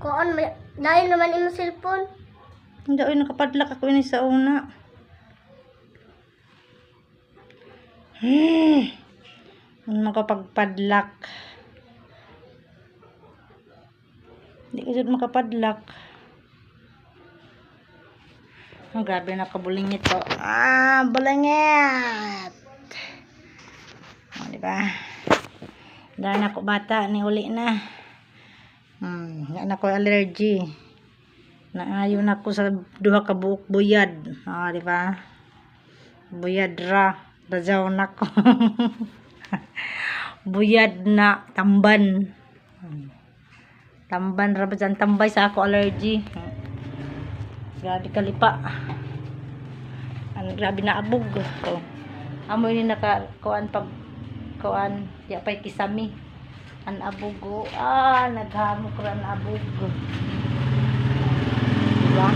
Kuan dahil naman imo cellphone. Hindi, oy, nakapadlak ako ini sa una. Makapagpadlak. Hindi ka dyan makapadlak. Oh, grabe na kabulingit to. Bulingit! O, diba? Dahil ako bata, ni uli na. Yan ako allergy. Naayon ako sa duha ka buok buyad. O, diba? Buyad ra. Rajaw na ko. Buyad na tamban. Tamban ra ba dyan? Tambay sa ako allergy. Grabe kalipa. Grabe na abog. Oh. Amoy ni nakakuan pag kuan ya pay kisami. An abog. Naghamok ra na abog. Diba?